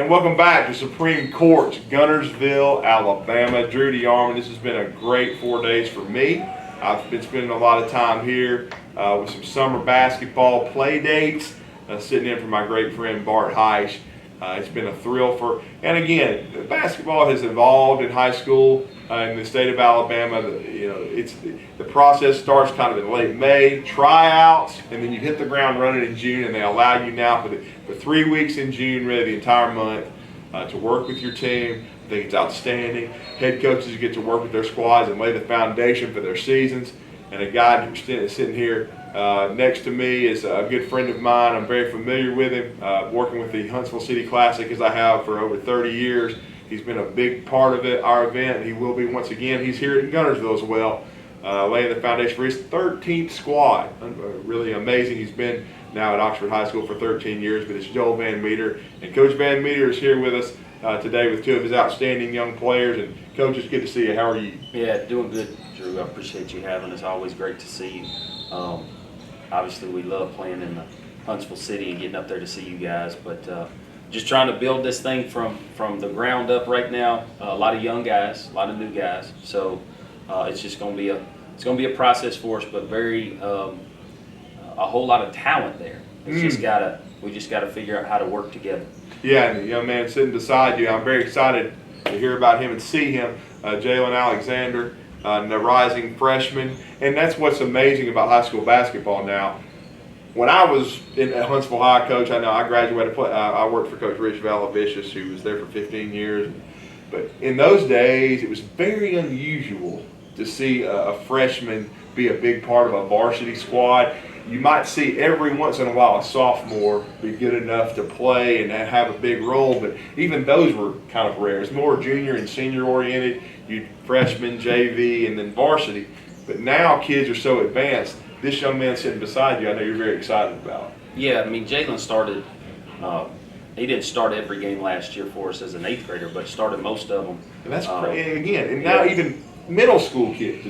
And welcome back to Supreme Courts, Guntersville, Alabama. Drew DeArmond, this has been a great 4 days for me. I've been spending a lot of time here with some summer basketball play dates, sitting in for my great friend Bart Heisch. It's been a thrill and again, basketball has evolved in high school in the state of Alabama. The process starts kind of in late May, tryouts, and then you hit the ground running in June, and they allow you now for 3 weeks in June, really the entire month, to work with your team. I think it's outstanding. Head coaches get to work with their squads and lay the foundation for their seasons. And a guy who's sitting here next to me is a good friend of mine. I'm very familiar with him, working with the Huntsville City Classic as I have for over 30 years. He's been a big part of our event. He will be once again. He's here in Guntersville as well, laying the foundation for his 13th squad. Really amazing. He's been now at Oxford High School for 13 years, but it's Joel Van Meter. And Coach Van Meter is here with us today with two of his outstanding young players. And Coach, it's good to see you. How are you? Yeah, doing good, Drew. I appreciate you having us. Always great to see you. Obviously, we love playing in the Huntsville City and getting up there to see you guys, but just trying to build this thing from the ground up right now. A lot of young guys, a lot of new guys. So it's just going to be a process for us, but a whole lot of talent there. We just gotta figure out how to work together. Yeah, and the young man sitting beside you, I'm very excited to hear about him and see him, Jalen Alexander, the rising freshman. And that's what's amazing about high school basketball now. When I was at Huntsville High, Coach, I graduated. I worked for Coach Rich Valavicious, who was there for 15 years. But in those days, it was very unusual to see a freshman be a big part of a varsity squad. You might see every once in a while a sophomore be good enough to play and have a big role, but even those were kind of rare. It's more junior and senior oriented. You freshman, JV, and then varsity. But now kids are so advanced. This young man sitting beside you, I know you're very excited about. Yeah, I mean, Jalen started. He didn't start every game last year for us as an 8th grader, but started most of them. And that's again, and now even middle school kids.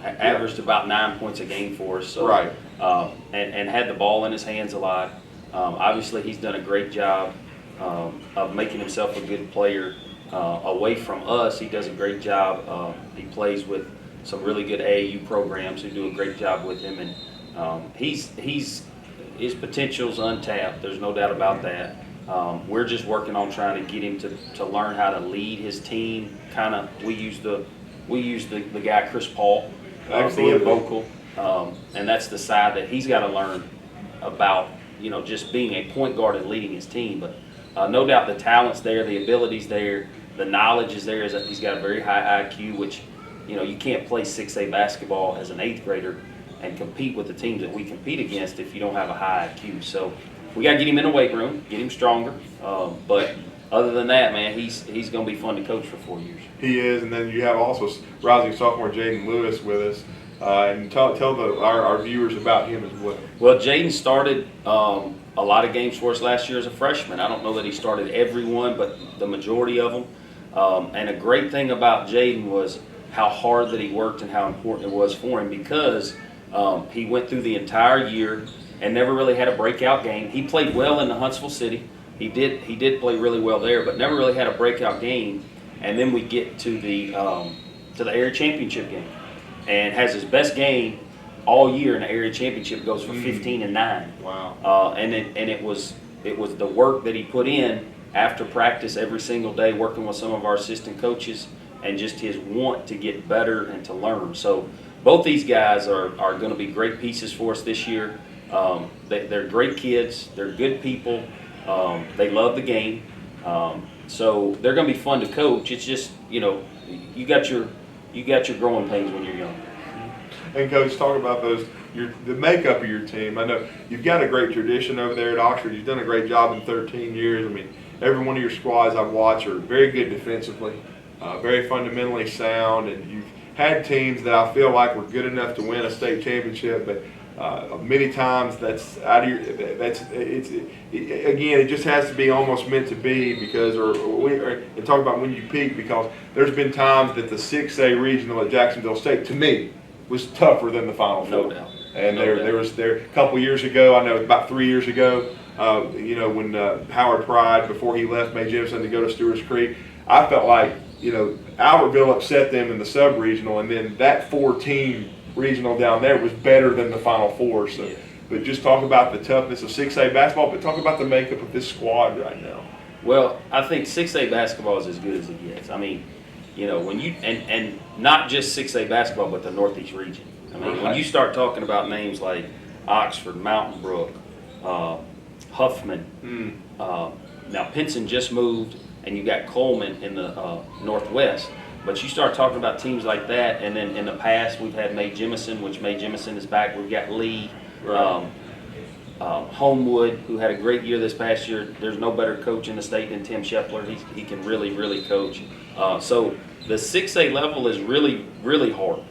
Averaged about 9 points a game for us. So, right. And had the ball in his hands a lot. Obviously, he's done a great job of making himself a good player. Away from us, he does a great job. He plays with some really good AAU programs who do a great job with him, and his potential's untapped. There's no doubt about that. We're just working on trying to get him to learn how to lead his team. We use the guy Chris Paul, being vocal, and that's the side that he's got to learn about. Just being a point guard and leading his team. But no doubt the talent's there, the ability's there, the knowledge is there. He's got a very high IQ, which you can't play 6A basketball as an 8th grader and compete with the teams that we compete against if you don't have a high IQ. So we got to get him in the weight room, get him stronger. But other than that, man, he's going to be fun to coach for 4 years. He is, and then you have also rising sophomore Jaden Lewis with us. And tell our viewers about him as well. Well, Jaden started a lot of games for us last year as a freshman. I don't know that he started every one, but the majority of them. And a great thing about Jaden was how hard that he worked and how important it was for him, because he went through the entire year and never really had a breakout game. He played well in the Huntsville City. He did play really well there, but never really had a breakout game. And then we get to the area championship game, and has his best game all year in the area championship. Goes for 15 and 9. Wow! And it was the work that he put in after practice every single day, working with some of our assistant coaches, and just his want to get better and to learn. So both these guys are going to be great pieces for us this year. They're great kids. They're good people. They love the game. So they're going to be fun to coach. It's just, you got your growing pains when you're young. And Coach, talk about the makeup of your team. I know you've got a great tradition over there at Oxford. You've done a great job in 13 years. I mean, every one of your squads I've watched are very good defensively, very fundamentally sound, and you've had teams that I feel like were good enough to win a state championship, but many times that's out of your. Again, it just has to be almost meant to be, because and talk about when you peak, because there's been times that the 6A regional at Jacksonville State, to me, was tougher than the Final Four. No doubt. And there was a couple years ago, I know about 3 years ago, You know, when Howard Pride, before he left, made Jefferson to go to Stewart's Creek, I felt like, you know, Albertville upset them in the sub-regional, and then that 4-team regional down there was better than the Final Four. So, but just talk about the toughness of 6A basketball, but talk about the makeup of this squad right now. Well, I think 6A basketball is as good as it gets. I mean, you know, when you and not just 6A basketball, but the Northeast region. I mean, when you start talking about names like Oxford, Mountain Brook, Huffman, now Pinson just moved, and you got Coleman in the Northwest. But you start talking about teams like that, and then in the past we've had May Jemison, which May Jemison is back. We've got Lee. Homewood, who had a great year this past year. There's no better coach in the state than Tim Scheffler. He can really, really coach. So the 6A level is really, really hard.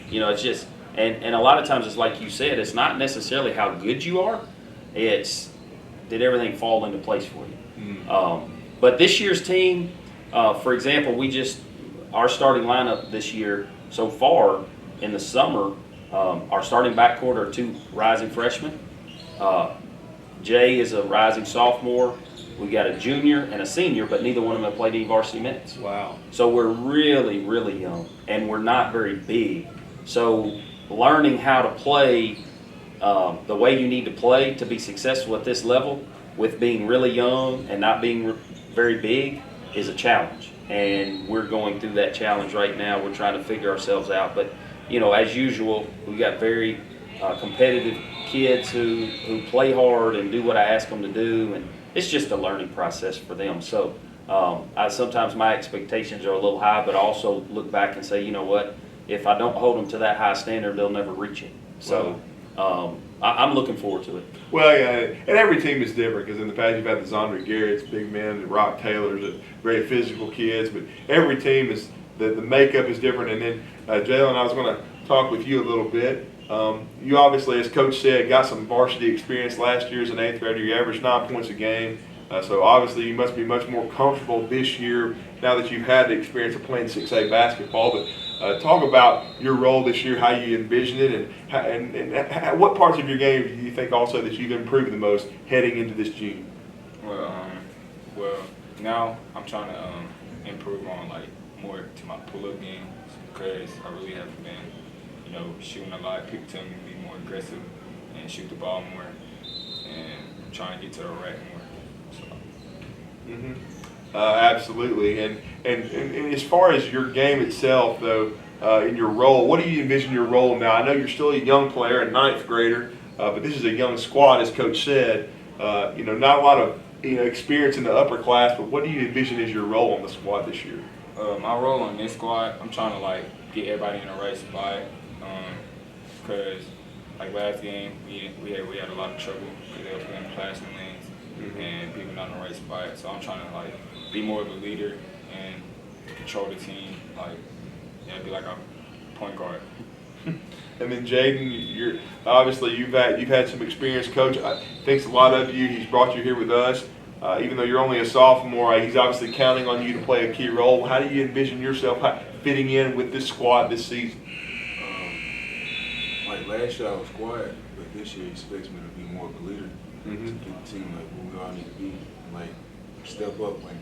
You know, it's just, and a lot of times it's like you said, it's not necessarily how good you are. It's did everything fall into place for you. But this year's team, for example, our starting lineup this year so far in the summer, our starting backcourt are 2 rising freshmen. Jay is a rising sophomore. We got a junior and a senior, but neither one of them have played any varsity minutes. Wow. So we're really, really young, and we're not very big. So learning how to play the way you need to play to be successful at this level with being really young and not being very big is a challenge. And we're going through that challenge right now. We're trying to figure ourselves out. But, you know, as usual, we got very competitive kids who play hard and do what I ask them to do, and it's just a learning process for them. So sometimes my expectations are a little high, but I also look back and say, you know what, if I don't hold them to that high standard, they'll never reach it. So I'm looking forward to it. Well, yeah, and every team is different, because in the past you've had the Zondre Garrett's, big men, and Rock Taylor's, very physical kids, but every team is, the makeup is different. And then, Jalen, I was going to talk with you a little bit. You obviously, as Coach said, got some varsity experience last year as an 8th grader. You averaged 9 points a game. So obviously you must be much more comfortable this year now that you've had the experience of playing 6A basketball. But talk about your role this year, how you envision it, and what parts of your game do you think also that you've improved the most heading into this June? Well, now I'm trying to improve on more to my pull-up game, because I really haven't been, shooting a lot. People tell me to be more aggressive and shoot the ball more, and trying to get to the rack more. So. Absolutely. And as far as your game itself, though, in your role, what do you envision your role now? I know you're still a young player, a 9th grader, but this is a young squad, as Coach said. Not a lot of experience in the upper class, but what do you envision as your role on the squad this year? My role on this squad, I'm trying to get everybody in the right spot, because last game we had a lot of trouble because they were playing flashing lanes and people not in the right spot. So I'm trying to be more of a leader and control the team, be like a point guard. And then Jaden, you're obviously you've had some experience, Coach. Thanks a lot of you. He's brought you here with us. Even though you're only a sophomore, he's obviously counting on you to play a key role. How do you envision yourself fitting in with this squad this season? Last year I was quiet, but this year he expects me to be more of a leader, to get the team where we all need to be, step up when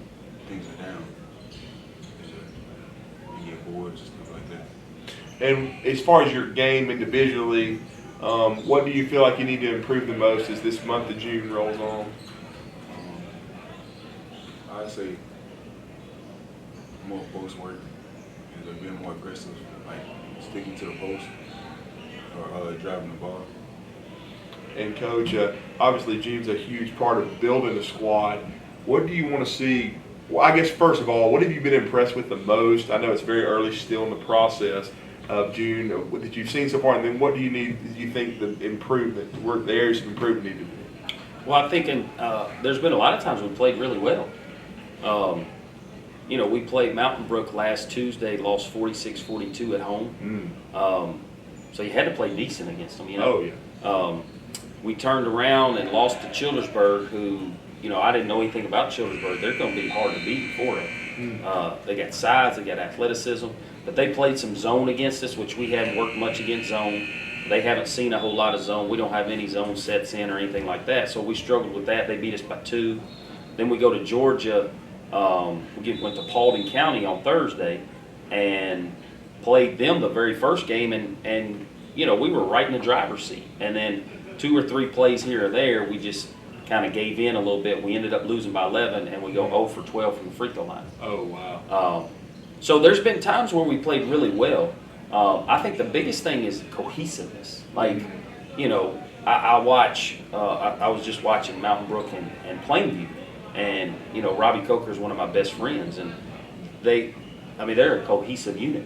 things are down. We get boards and stuff like that. And as far as your game individually, what do you feel like you need to improve the most as this month of June rolls on? I'd say more post work, being more aggressive, sticking to the post or driving the ball. And Coach, obviously June's a huge part of building the squad. What do you want to see? Well, I guess first of all, what have you been impressed with the most? I know it's very early still in the process of June that you've seen so far, and then what do you think the improvement, where the areas of improvement need to be? Well, I think there's been a lot of times we played really well. We played Mountain Brook last Tuesday, lost 46-42 at home. So you had to play decent against them, Oh, yeah. We turned around and lost to Childersburg, who, I didn't know anything about Childersburg. They're going to be hard to beat for them. They got size, they got athleticism, but they played some zone against us, which we hadn't worked much against zone. They haven't seen a whole lot of zone. We don't have any zone sets in or anything like that, so we struggled with that. They beat us by 2. Then we go to Georgia. Went to Paulding County on Thursday and played them the very first game, and you know, we were right in the driver's seat. And then 2 or 3 plays here or there, we just kind of gave in a little bit. We ended up losing by 11, and we go 0 for 12 from the free throw line. Oh, wow. So there's been times where we played really well. I think the biggest thing is cohesiveness. Like, you know, I was just watching Mountain Brook and Plainview, and you know, Robbie Coker is one of my best friends, and they're a cohesive unit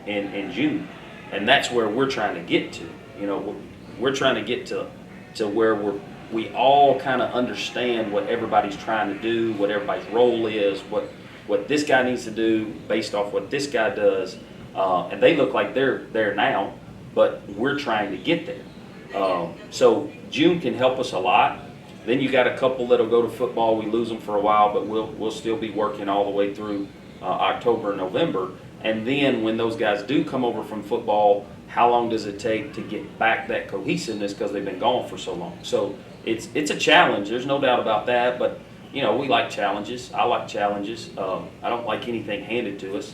in June, and that's where we're trying to get to. You know, we're trying to get to where we all kind of understand what everybody's trying to do, what everybody's role is, what this guy needs to do based off what this guy does, and they look like they're there now, but we're trying to get there. So June can help us a lot. Then you got a couple that'll go to football. We lose them for a while, but we'll still be working all the way through October and November. And then when those guys do come over from football, how long does it take to get back that cohesiveness because they've been gone for so long? So it's a challenge. There's no doubt about that. But you know, we like challenges. I like challenges. I don't like anything handed to us.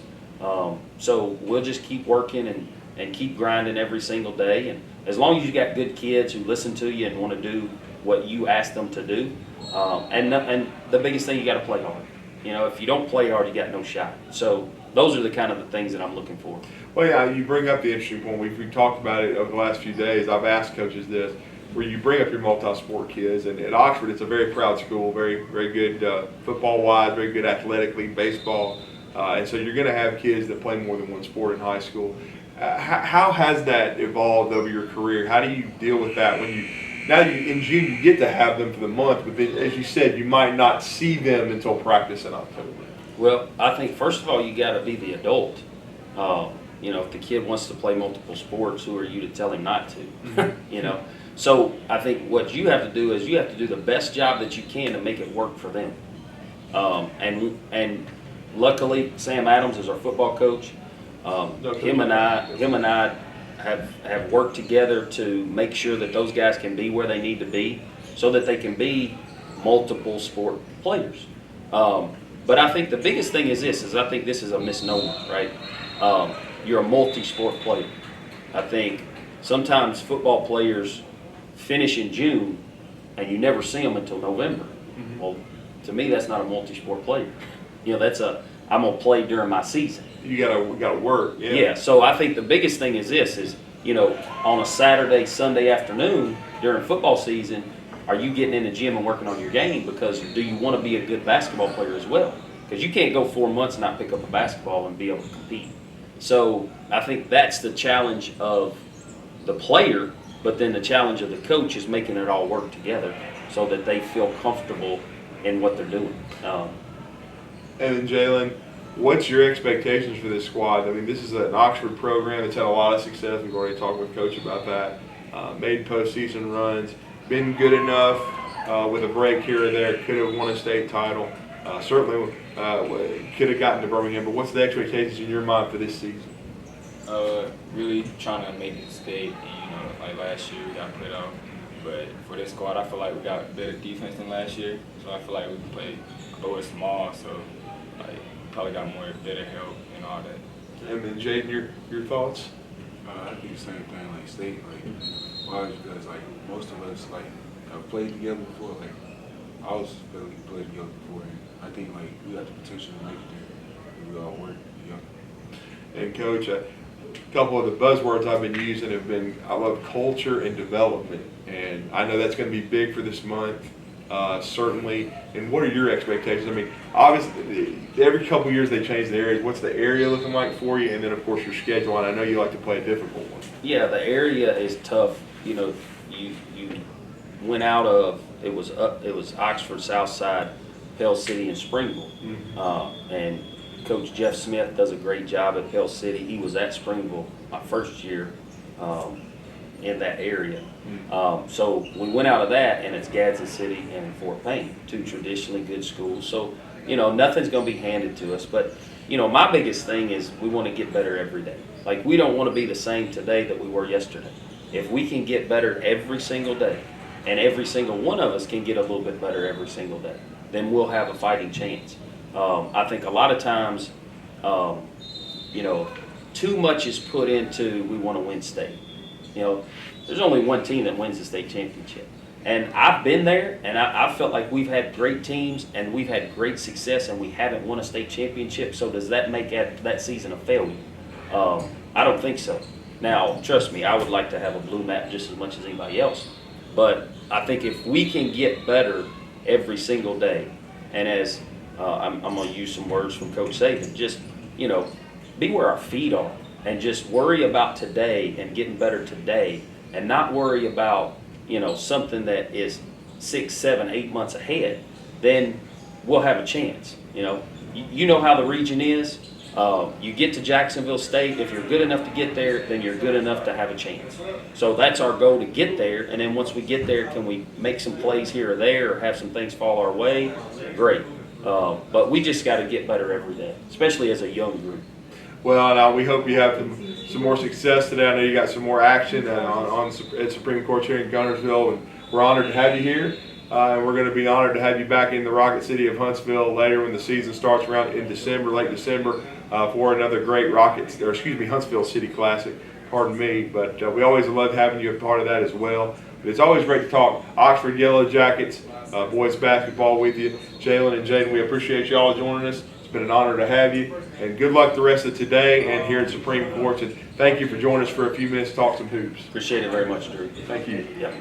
So we'll just keep working and keep grinding every single day. And as long as you got good kids who listen to you and want to do what you ask them to do, and the biggest thing, you got to play hard. You know, if you don't play hard, you got no shot. So those are the kind of the things that I'm looking for. Well, yeah, you bring up the interesting point. We've talked about it over the last few days. I've asked coaches this, where you bring up your multi-sport kids, and at Oxford, it's a very proud school, very, very good football-wise, very good athletically, baseball, and so you're going to have kids that play more than one sport in high school. How has that evolved over your career? How do you deal with that when in June you get to have them for the month, but then, as you said, you might not see them until practice in October? Well, I think first of all, you got to be the adult. You know, if the kid wants to play multiple sports, who are you to tell him not to? You know, so I think what you have to do is you have to do the best job that you can to make it work for them. And luckily, Sam Adams is our football coach. Him and I have worked together to make sure that those guys can be where they need to be, so that they can be multiple sport players. But I think the biggest thing is this: I think this is a misnomer, right? You're a multi-sport player. I think sometimes football players finish in June and you never see them until November. Mm-hmm. Well, to me, that's not a multi-sport player. You know, I'm gonna play during my season. You gotta work. Yeah. Yeah. So I think the biggest thing is this: you know, on a Saturday, Sunday afternoon during football season, are you getting in the gym and working on your game? Because do you want to be a good basketball player as well? Because you can't go 4 months and not pick up a basketball and be able to compete. So I think that's the challenge of the player, but then the challenge of the coach is making it all work together so that they feel comfortable in what they're doing. And then Jalen, what's your expectations for this squad? I mean, this is an Oxford program that's had a lot of success. We've already talked with Coach about that. Made postseason runs, been good enough with a break here or there. Could have won a state title. Certainly could have gotten to Birmingham. But what's the expectations in your mind for this season? Really trying to make it state. You know, like last year we got put out, but for this squad, I feel like we got better defense than last year. So I feel like we can play a little small. So like probably got better help and all that. And then Jaden, your thoughts? I think the same thing, like state, like why? Because like most of us like have played together before. Like I was fairly played together before, and I think like we got the potential to make it there if we all work together. And Coach, a couple of the buzzwords I've been using have been, I love culture and development, and I know that's going to be big for this month, certainly. And what are your expectations? I mean, obviously, every couple of years they change the areas. What's the area looking like for you? And then, of course, your schedule. And I know you like to play a difficult one. Yeah, the area is tough. You know, you went out of it was Oxford, Southside, Pell City, and Springville, and Coach Jeff Smith does a great job at Pell City. He was at Springville my first year in that area. So we went out of that, and it's Gadsden City and Fort Payne, 2 traditionally good schools. So, you know, nothing's going to be handed to us. But, you know, my biggest thing is we want to get better every day. Like, we don't want to be the same today that we were yesterday. If we can get better every single day, and every single one of us can get a little bit better every single day, then we'll have a fighting chance. I think a lot of times, you know, too much is put into we want to win state. You know, there's only one team that wins the state championship. And I've been there, and I felt like we've had great teams, and we've had great success, and we haven't won a state championship. So does that make that season a failure? I don't think so. Now, trust me, I would like to have a blue map just as much as anybody else. But I think if we can get better every single day, and as I'm going to use some words from Coach Saban, just, you know, be where our feet are and just worry about today and getting better today and not worry about, you know, something that is 6, 7, 8 months ahead, then we'll have a chance. You know, you know how the region is. You get to Jacksonville State, if you're good enough to get there, then you're good enough to have a chance. So that's our goal, to get there, and then once we get there, can we make some plays here or there or have some things fall our way? Great. But we just got to get better every day, especially as a young group. Well, now we hope you have some more success today. I know you got some more action at Supreme Court here in Guntersville, and we're honored to have you here. And we're going to be honored to have you back in the Rocket City of Huntsville later when the season starts around in December, late December, for another great Huntsville City Classic. Pardon me, but we always love having you a part of that as well. But it's always great to talk Oxford Yellow Jackets, boys basketball with you. Jalen and Jaden, we appreciate you all joining us. It's been an honor to have you, and good luck the rest of today and here at Supreme Court. And thank you for joining us for a few minutes to talk some hoops. Appreciate it very much, Drew. Thank you. Yep.